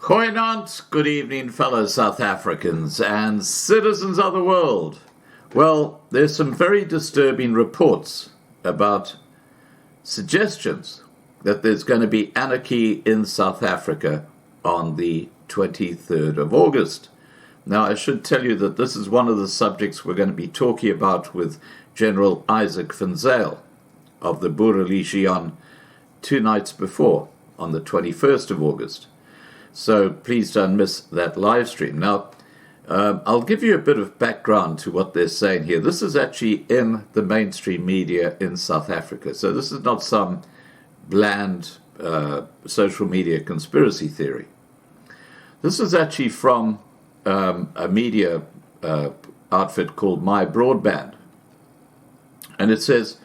Goeienaand, good evening, fellow South Africans and citizens of the world. Well, there's some very disturbing reports about suggestions that there's going to be anarchy in South Africa on the 23rd of August. Now, I should tell you that this is one of the subjects we're going to be talking about with General Isaac van Zyl of the Boer Legion 2 nights before, on the 21st of August. So please don't miss that live stream. Now, I'll give you a bit of background to what they're saying here. This is actually in the mainstream media in South Africa. So this is not some bland social media conspiracy theory. This is actually from a media outfit called My Broadband. And it says,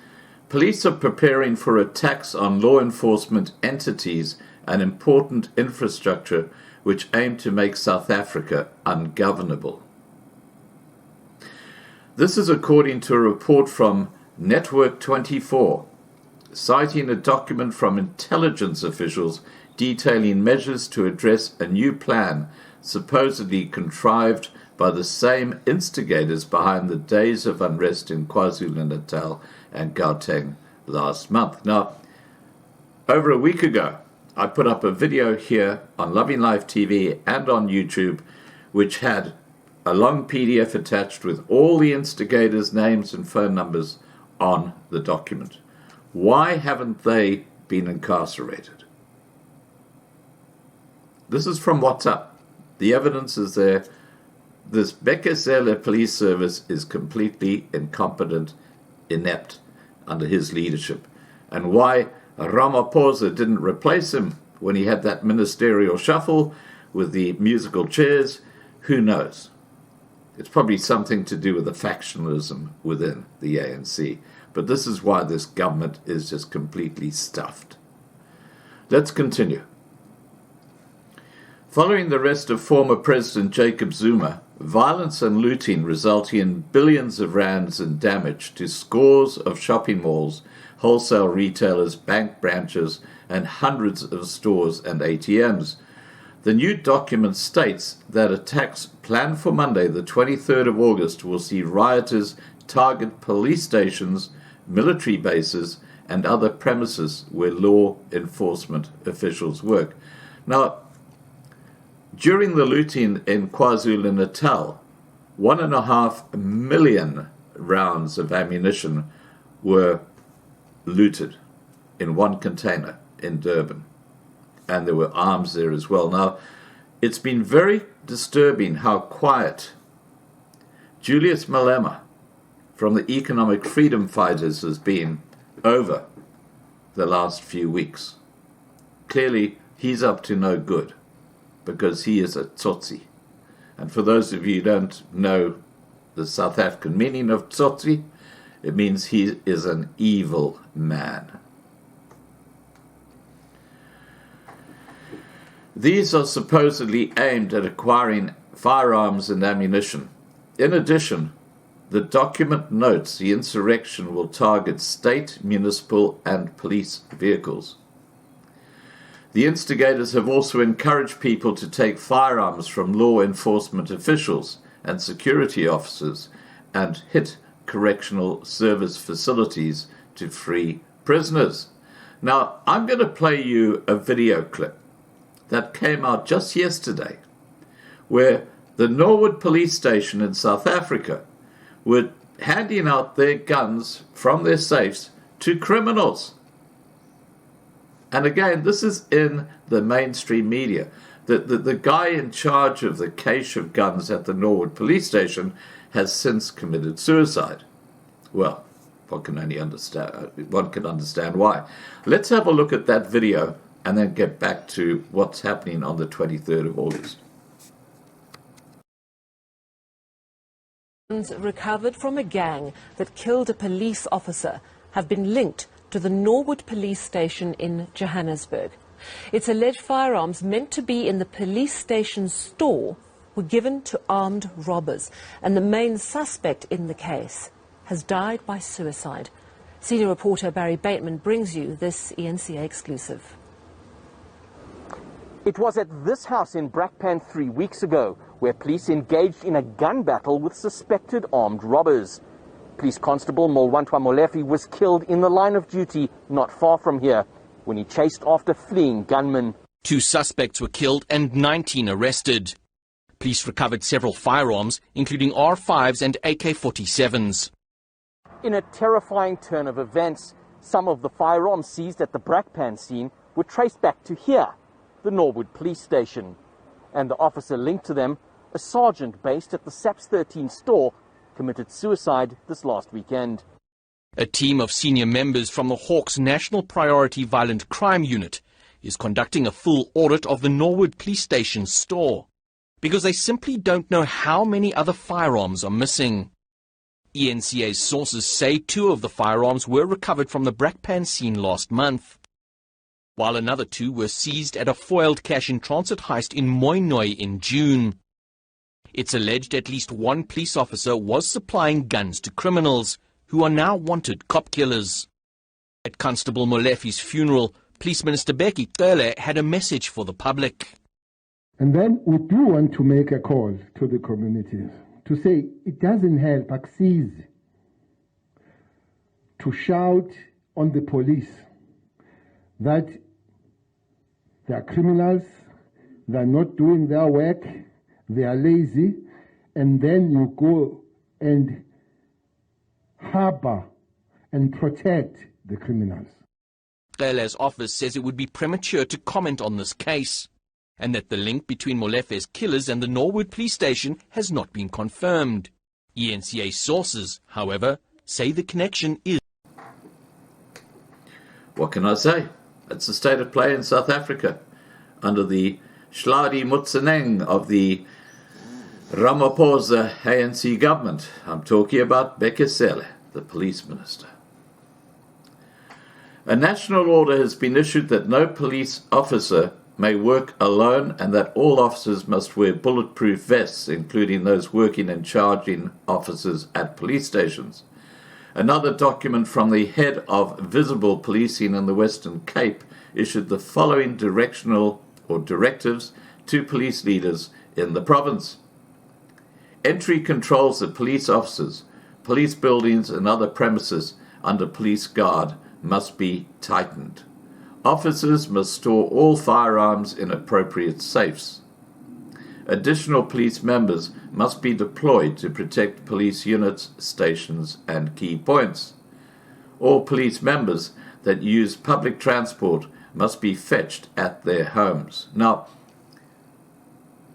police are preparing for attacks on law enforcement entities and important infrastructure which aim to make South Africa ungovernable. This is according to a report from Network 24, citing a document from intelligence officials detailing measures to address a new plan supposedly contrived by the same instigators behind the days of unrest in KwaZulu-Natal and Gauteng last month. Now, over a week ago, I put up a video here on Loving Life TV and on YouTube, which had a long PDF attached with all the instigators' names and phone numbers on the document. Why haven't they been incarcerated? This is from WhatsApp. The evidence is there. This Bekesele police service is completely incompetent, inept under his leadership. And why Ramaphosa didn't replace him when he had that ministerial shuffle with the musical chairs, who knows? It's probably something to do with the factionalism within the ANC. But this is why this government is just completely stuffed. Let's continue. Following the arrest of former President Jacob Zuma, violence and looting resulting in billions of rands in damage to scores of shopping malls, wholesale retailers, bank branches, and hundreds of stores and ATMs. The new document states that attacks planned for Monday, the 23rd of August, will see rioters target police stations, military bases, and other premises where law enforcement officials work. Now, during the looting in KwaZulu-Natal, 1.5 million rounds of ammunition were looted in one container in Durban, and there were arms there as well. Now, it's been very disturbing how quiet Julius Malema from the Economic Freedom Fighters has been over the last few weeks. Clearly, he's up to no good because he is a tsotsi. And for those of you who don't know the South African meaning of tsotsi, it means he is an evil man. These are supposedly aimed at acquiring firearms and ammunition. In addition, the document notes the insurrection will target state, municipal, and police vehicles. The instigators have also encouraged people to take firearms from law enforcement officials and security officers and hit correctional service facilities to free prisoners. Now, I'm going to play you a video clip that came out just yesterday where the Norwood police station in South Africa were handing out their guns from their safes to criminals. And again, this is in the mainstream media. The guy in charge of the cache of guns at the Norwood police station has since committed suicide. Well, one can understand why. Let's have a look at that video and then get back to what's happening on the 23rd of August. Recovered from a gang that killed a police officer have been linked to the Norwood police station in Johannesburg. It's alleged firearms meant to be in the police station's store were given to armed robbers, and the main suspect in the case has died by suicide. Senior reporter Barry Bateman brings you this ENCA exclusive. It was at this house in Brakpan 3 weeks ago where police engaged in a gun battle with suspected armed robbers. Police Constable Molwantwa Molefe was killed in the line of duty not far from here when he chased after fleeing gunmen. 2 suspects were killed and 19 arrested. Police recovered several firearms, including R5s and AK-47s. In a terrifying turn of events, some of the firearms seized at the Brakpan scene were traced back to here, the Norwood police station. And the officer linked to them, a sergeant based at the SAPS 13 store, committed suicide this last weekend. A team of senior members from the Hawks National Priority Violent Crime Unit is conducting a full audit of the Norwood police station store because they simply don't know how many other firearms are missing. ENCA's sources say 2 of the firearms were recovered from the Brakpan scene last month, while another 2 were seized at a foiled cash-in-transit heist in Moinoi in June. It's alleged at least 1 police officer was supplying guns to criminals, who are now wanted cop killers. At Constable Molefe's funeral, Police Minister Becky Cele had a message for the public. And then we do want to make a call to the communities to say it doesn't help Axis to shout on the police that they are criminals, they are not doing their work, they are lazy, and then you go and harbor and protect the criminals. Cele's office says it would be premature to comment on this case, and that the link between Molefe's killers and the Norwood police station has not been confirmed. ENCA sources, however, say the connection is. What can I say? It's the state of play in South Africa, under the Shladi Mutseneng of the Ramaphosa ANC government. I'm talking about Becky Cele, the police minister. A national order has been issued that no police officer may work alone and that all officers must wear bulletproof vests, including those working and charging officers at police stations. Another document from the head of visible policing in the Western Cape issued the following directives to police leaders in the province. Entry controls of police officers, police buildings and other premises under police guard must be tightened. Officers must store all firearms in appropriate safes. Additional police members must be deployed to protect police units, stations, and key points. All police members that use public transport must be fetched at their homes. Now,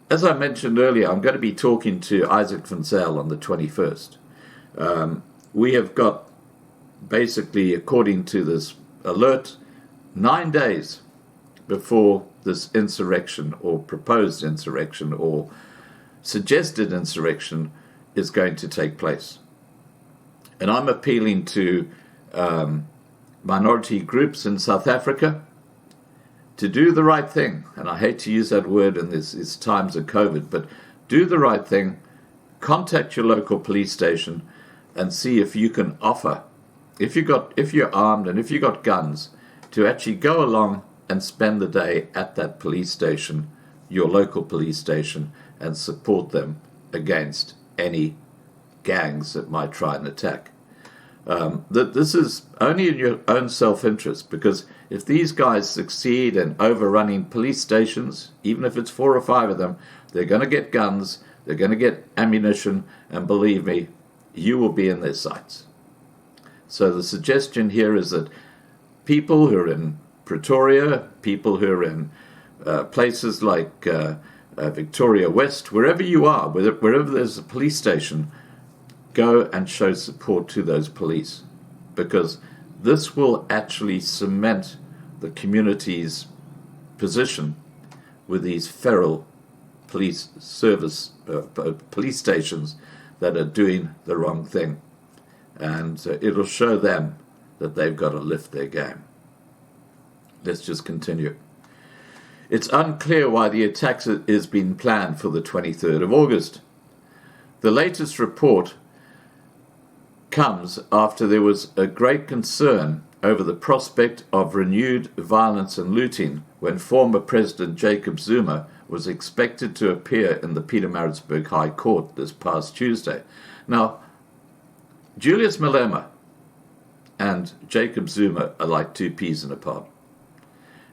as I mentioned earlier, I'm going to be talking to Isaac van Zyl on the 21st. We have got, basically, according to this alert, 9 days before this insurrection or proposed insurrection or suggested insurrection is going to take place. And I'm appealing to minority groups in South Africa to do the right thing. And I hate to use that word in these times of COVID, but do the right thing. Contact your local police station and see if you can offer, if you're armed and if you've got guns, to actually go along and spend the day at that police station, your local police station, and support them against any gangs that might try and attack. This is only in your own self-interest, because if these guys succeed in overrunning police stations, even if it's 4 or 5 of them, they're going to get guns, they're going to get ammunition, and believe me, you will be in their sights. So the suggestion here is that people who are in Pretoria, people who are in places like Victoria West, wherever you are, wherever there's a police station, go and show support to those police, because this will actually cement the community's position with these feral police police stations that are doing the wrong thing, and it'll show them that they've got to lift their game. Let's just continue. It's unclear why the attack is being planned for the 23rd of August. The latest report comes after there was a great concern over the prospect of renewed violence and looting when former President Jacob Zuma was expected to appear in the Pietermaritzburg High Court this past Tuesday. Now, Julius Malema and Jacob Zuma are like two peas in a pod.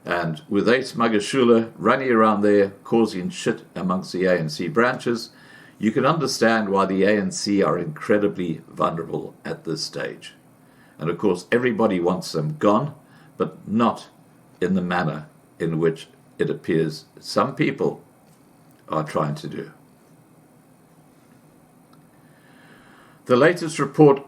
And with Ace Magashule running around there causing shit amongst the ANC branches, you can understand why the ANC are incredibly vulnerable at this stage. And of course, everybody wants them gone, but not in the manner in which it appears some people are trying to do. The latest report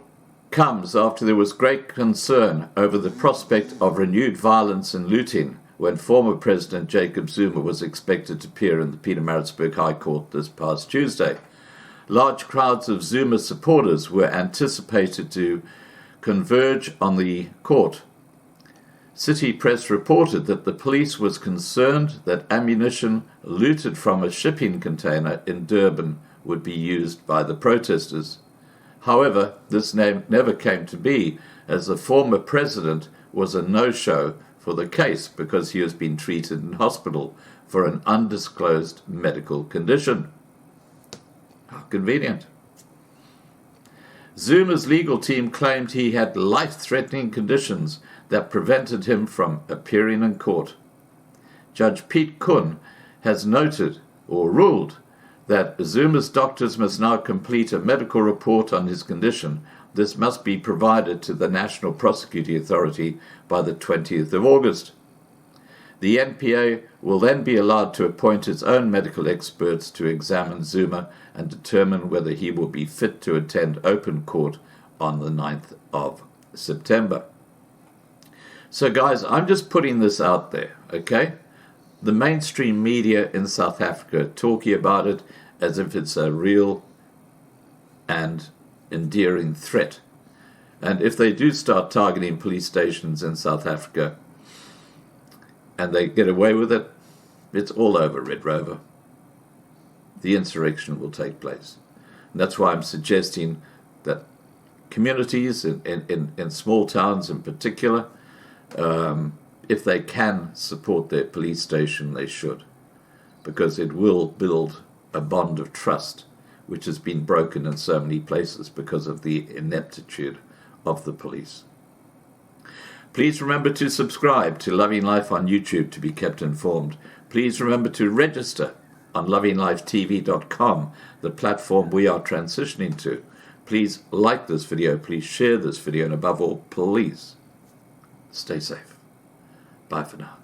comes after there was great concern over the prospect of renewed violence and looting when former President Jacob Zuma was expected to appear in the Pietermaritzburg High Court this past Tuesday. Large crowds of Zuma supporters were anticipated to converge on the court. City Press reported that the police was concerned that ammunition looted from a shipping container in Durban would be used by the protesters. However, this never came to be, as the former president was a no-show for the case because he has been treated in hospital for an undisclosed medical condition. How convenient. Zuma's legal team claimed he had life-threatening conditions that prevented him from appearing in court. Judge Pete Kuhn has noted or ruled that Zuma's doctors must now complete a medical report on his condition. This must be provided to the National Prosecuting Authority by the 20th of August. The NPA will then be allowed to appoint its own medical experts to examine Zuma and determine whether he will be fit to attend open court on the 9th of September. So guys, I'm just putting this out there, okay? The mainstream media in South Africa talking about it as if it's a real and endearing threat. And if they do start targeting police stations in South Africa and they get away with it, it's all over, Red Rover. The insurrection will take place. And that's why I'm suggesting that communities in small towns in particular, if they can support their police station, they should, because it will build a bond of trust which has been broken in so many places because of the ineptitude of the police. Please remember to subscribe to Loving Life on YouTube to be kept informed. Please remember to register on lovinglifetv.com, the platform we are transitioning to. Please like this video, please share this video, and above all, please stay safe. Bye for now.